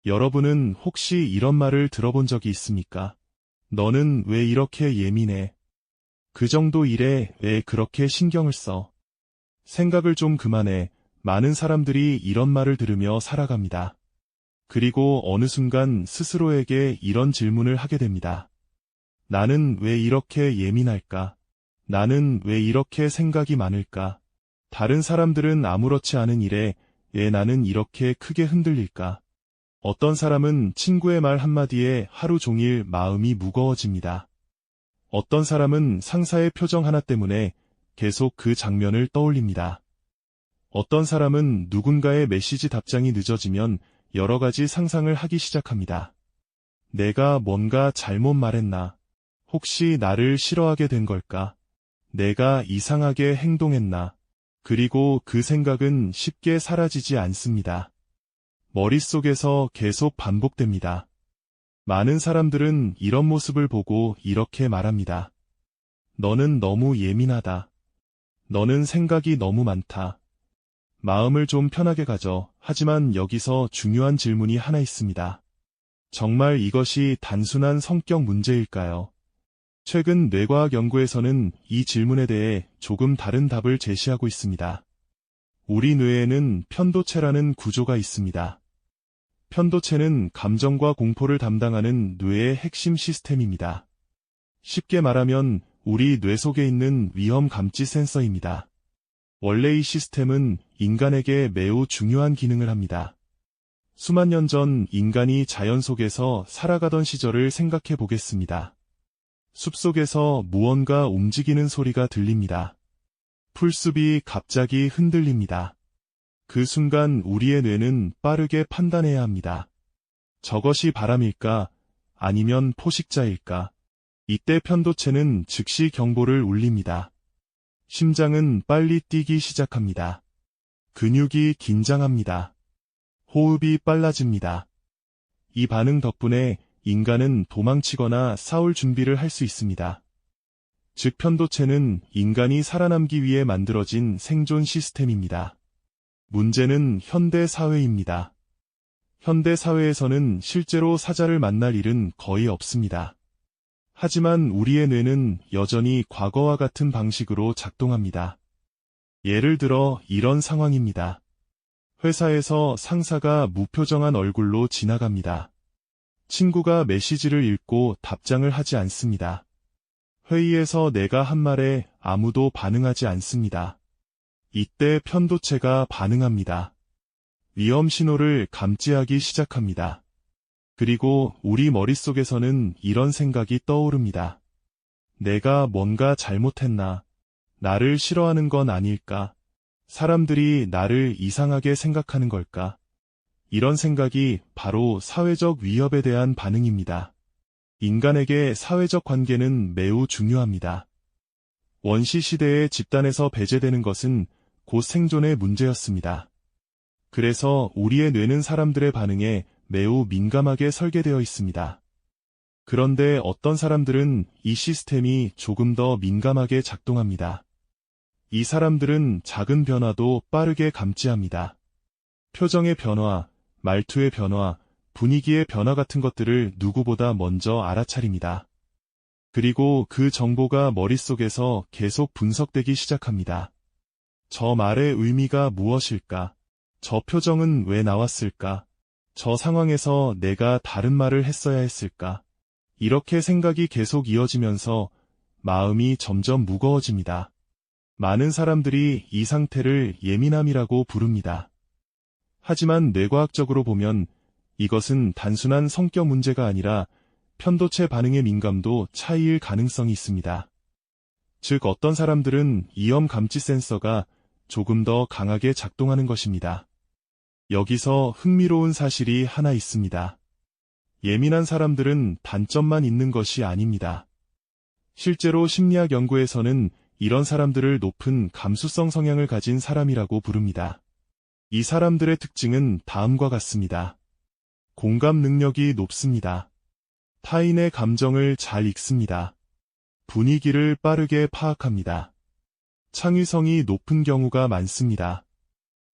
여러분은 혹시 이런 말을 들어본 적이 있습니까? 너는 왜 이렇게 예민해? 그 정도 일에 왜 그렇게 신경을 써? 생각을 좀 그만해. 많은 사람들이 이런 말을 들으며 살아갑니다. 그리고 어느 순간 스스로에게 이런 질문을 하게 됩니다. 나는 왜 이렇게 예민할까? 나는 왜 이렇게 생각이 많을까? 다른 사람들은 아무렇지 않은 일에 왜 나는 이렇게 크게 흔들릴까? 어떤 사람은 친구의 말 한마디에 하루 종일 마음이 무거워집니다. 어떤 사람은 상사의 표정 하나 때문에 계속 그 장면을 떠올립니다. 어떤 사람은 누군가의 메시지 답장이 늦어지면 여러 가지 상상을 하기 시작합니다. 내가 뭔가 잘못 말했나? 혹시 나를 싫어하게 된 걸까? 내가 이상하게 행동했나? 그리고 그 생각은 쉽게 사라지지 않습니다. 머릿속에서 계속 반복됩니다. 많은 사람들은 이런 모습을 보고 이렇게 말합니다. 너는 너무 예민하다. 너는 생각이 너무 많다. 마음을 좀 편하게 가져. 하지만 여기서 중요한 질문이 하나 있습니다. 정말 이것이 단순한 성격 문제일까요? 최근 뇌과학 연구에서는 이 질문에 대해 조금 다른 답을 제시하고 있습니다. 우리 뇌에는 편도체라는 구조가 있습니다. 편도체는 감정과 공포를 담당하는 뇌의 핵심 시스템입니다. 쉽게 말하면 우리 뇌 속에 있는 위험 감지 센서입니다. 원래 이 시스템은 인간에게 매우 중요한 기능을 합니다. 수만 년 전 인간이 자연 속에서 살아가던 시절을 생각해 보겠습니다. 숲속에서 무언가 움직이는 소리가 들립니다. 풀숲이 갑자기 흔들립니다. 그 순간 우리의 뇌는 빠르게 판단해야 합니다. 저것이 바람일까? 아니면 포식자일까? 이때 편도체는 즉시 경보를 울립니다. 심장은 빨리 뛰기 시작합니다. 근육이 긴장합니다. 호흡이 빨라집니다. 이 반응 덕분에 인간은 도망치거나 싸울 준비를 할 수 있습니다. 즉 편도체는 인간이 살아남기 위해 만들어진 생존 시스템입니다. 문제는 현대 사회입니다. 현대 사회에서는 실제로 사자를 만날 일은 거의 없습니다. 하지만 우리의 뇌는 여전히 과거와 같은 방식으로 작동합니다. 예를 들어 이런 상황입니다. 회사에서 상사가 무표정한 얼굴로 지나갑니다. 친구가 메시지를 읽고 답장을 하지 않습니다. 회의에서 내가 한 말에 아무도 반응하지 않습니다. 이때 편도체가 반응합니다. 위험 신호를 감지하기 시작합니다. 그리고 우리 머릿속에서는 이런 생각이 떠오릅니다. 내가 뭔가 잘못했나? 나를 싫어하는 건 아닐까? 사람들이 나를 이상하게 생각하는 걸까? 이런 생각이 바로 사회적 위협에 대한 반응입니다. 인간에게 사회적 관계는 매우 중요합니다. 원시 시대의 집단에서 배제되는 것은 곧 생존의 문제였습니다. 그래서 우리의 뇌는 사람들의 반응에 매우 민감하게 설계되어 있습니다. 그런데 어떤 사람들은 이 시스템이 조금 더 민감하게 작동합니다. 이 사람들은 작은 변화도 빠르게 감지합니다. 표정의 변화, 말투의 변화, 분위기의 변화 같은 것들을 누구보다 먼저 알아차립니다. 그리고 그 정보가 머릿속에서 계속 분석되기 시작합니다. 저 말의 의미가 무엇일까? 저 표정은 왜 나왔을까? 저 상황에서 내가 다른 말을 했어야 했을까? 이렇게 생각이 계속 이어지면서 마음이 점점 무거워집니다. 많은 사람들이 이 상태를 예민함이라고 부릅니다. 하지만 뇌과학적으로 보면 이것은 단순한 성격 문제가 아니라 편도체 반응의 민감도 차이일 가능성이 있습니다. 즉 어떤 사람들은 위험 감지 센서가 조금 더 강하게 작동하는 것입니다. 여기서 흥미로운 사실이 하나 있습니다. 예민한 사람들은 단점만 있는 것이 아닙니다. 실제로 심리학 연구에서는 이런 사람들을 높은 감수성 성향을 가진 사람이라고 부릅니다. 이 사람들의 특징은 다음과 같습니다. 공감 능력이 높습니다. 타인의 감정을 잘 읽습니다. 분위기를 빠르게 파악합니다. 창의성이 높은 경우가 많습니다.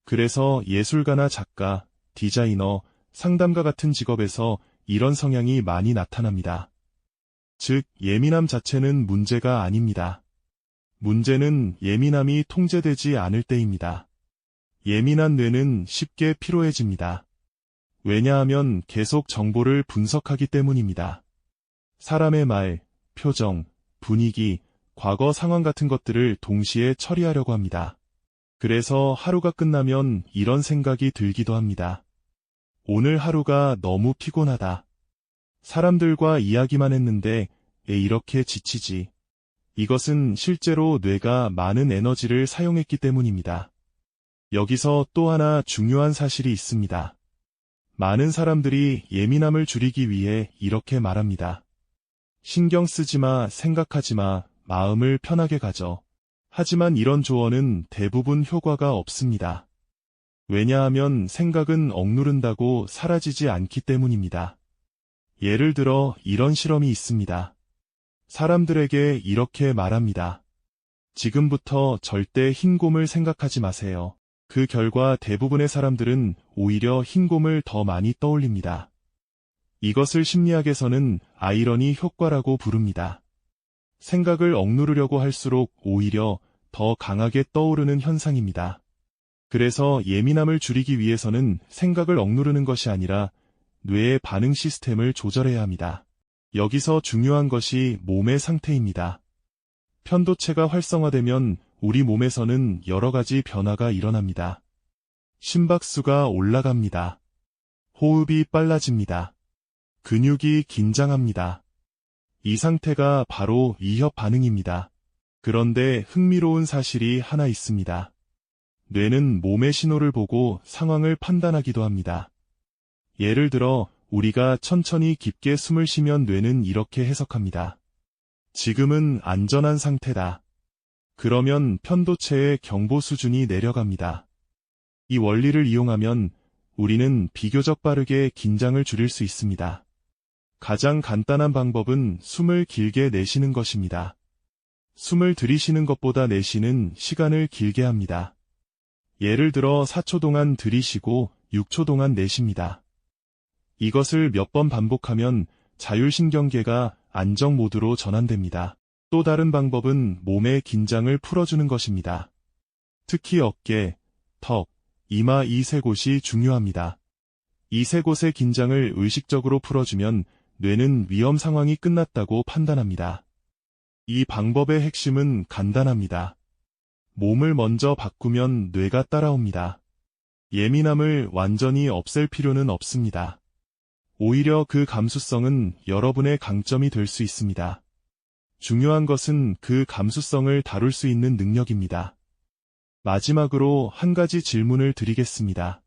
그래서 예술가나 작가, 디자이너, 상담가 같은 직업에서 이런 성향이 많이 나타납니다. 즉, 예민함 자체는 문제가 아닙니다. 문제는 예민함이 통제되지 않을 때입니다. 예민한 뇌는 쉽게 피로해집니다. 왜냐하면 계속 정보를 분석하기 때문입니다. 사람의 말, 표정, 분위기, 과거 상황 같은 것들을 동시에 처리하려고 합니다. 그래서 하루가 끝나면 이런 생각이 들기도 합니다. 오늘 하루가 너무 피곤하다. 사람들과 이야기만 했는데 왜 이렇게 지치지? 이것은 실제로 뇌가 많은 에너지를 사용했기 때문입니다. 여기서 또 하나 중요한 사실이 있습니다. 많은 사람들이 예민함을 줄이기 위해 이렇게 말합니다. 신경 쓰지 마, 생각하지 마, 마음을 편하게 가져. 하지만 이런 조언은 대부분 효과가 없습니다. 왜냐하면 생각은 억누른다고 사라지지 않기 때문입니다. 예를 들어 이런 실험이 있습니다. 사람들에게 이렇게 말합니다. 지금부터 절대 흰곰을 생각하지 마세요. 그 결과 대부분의 사람들은 오히려 흰곰을 더 많이 떠올립니다. 이것을 심리학에서는 아이러니 효과라고 부릅니다. 생각을 억누르려고 할수록 오히려 더 강하게 떠오르는 현상입니다. 그래서 예민함을 줄이기 위해서는 생각을 억누르는 것이 아니라 뇌의 반응 시스템을 조절해야 합니다. 여기서 중요한 것이 몸의 상태입니다. 편도체가 활성화되면 우리 몸에서는 여러 가지 변화가 일어납니다. 심박수가 올라갑니다. 호흡이 빨라집니다. 근육이 긴장합니다. 이 상태가 바로 위협 반응입니다. 그런데 흥미로운 사실이 하나 있습니다. 뇌는 몸의 신호를 보고 상황을 판단하기도 합니다. 예를 들어 우리가 천천히 깊게 숨을 쉬면 뇌는 이렇게 해석합니다. 지금은 안전한 상태다. 그러면 편도체의 경보 수준이 내려갑니다. 이 원리를 이용하면 우리는 비교적 빠르게 긴장을 줄일 수 있습니다. 가장 간단한 방법은 숨을 길게 내쉬는 것입니다. 숨을 들이쉬는 것보다 내쉬는 시간을 길게 합니다. 예를 들어 4초 동안 들이쉬고 6초 동안 내쉽니다. 이것을 몇 번 반복하면 자율신경계가 안정 모드로 전환됩니다. 또 다른 방법은 몸의 긴장을 풀어주는 것입니다. 특히 어깨, 턱, 이마 이 세 곳이 중요합니다. 이 세 곳의 긴장을 의식적으로 풀어주면 뇌는 위험 상황이 끝났다고 판단합니다. 이 방법의 핵심은 간단합니다. 몸을 먼저 바꾸면 뇌가 따라옵니다. 예민함을 완전히 없앨 필요는 없습니다. 오히려 그 감수성은 여러분의 강점이 될 수 있습니다. 중요한 것은 그 감수성을 다룰 수 있는 능력입니다. 마지막으로 한 가지 질문을 드리겠습니다.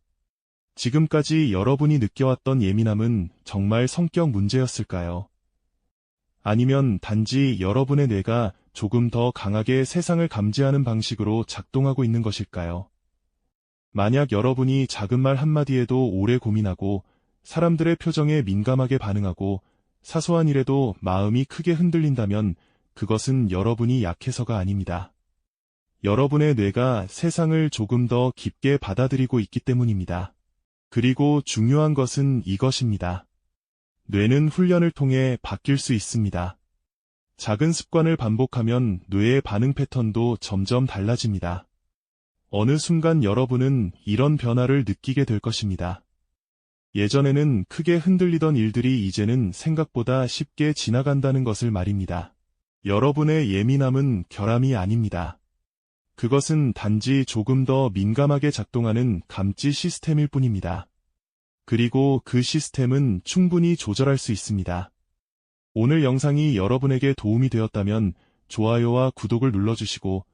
지금까지 여러분이 느껴왔던 예민함은 정말 성격 문제였을까요? 아니면 단지 여러분의 뇌가 조금 더 강하게 세상을 감지하는 방식으로 작동하고 있는 것일까요? 만약 여러분이 작은 말 한마디에도 오래 고민하고 사람들의 표정에 민감하게 반응하고 사소한 일에도 마음이 크게 흔들린다면 그것은 여러분이 약해서가 아닙니다. 여러분의 뇌가 세상을 조금 더 깊게 받아들이고 있기 때문입니다. 그리고 중요한 것은 이것입니다. 뇌는 훈련을 통해 바뀔 수 있습니다. 작은 습관을 반복하면 뇌의 반응 패턴도 점점 달라집니다. 어느 순간 여러분은 이런 변화를 느끼게 될 것입니다. 예전에는 크게 흔들리던 일들이 이제는 생각보다 쉽게 지나간다는 것을 말입니다. 여러분의 예민함은 결함이 아닙니다. 그것은 단지 조금 더 민감하게 작동하는 감지 시스템일 뿐입니다. 그리고 그 시스템은 충분히 조절할 수 있습니다. 오늘 영상이 여러분에게 도움이 되었다면 좋아요와 구독을 눌러주시고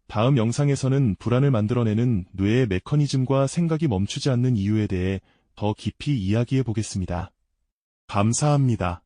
다음 영상에서는 불안을 만들어내는 뇌의 메커니즘과 생각이 멈추지 않는 이유에 대해 더 깊이 이야기해 보겠습니다. 감사합니다.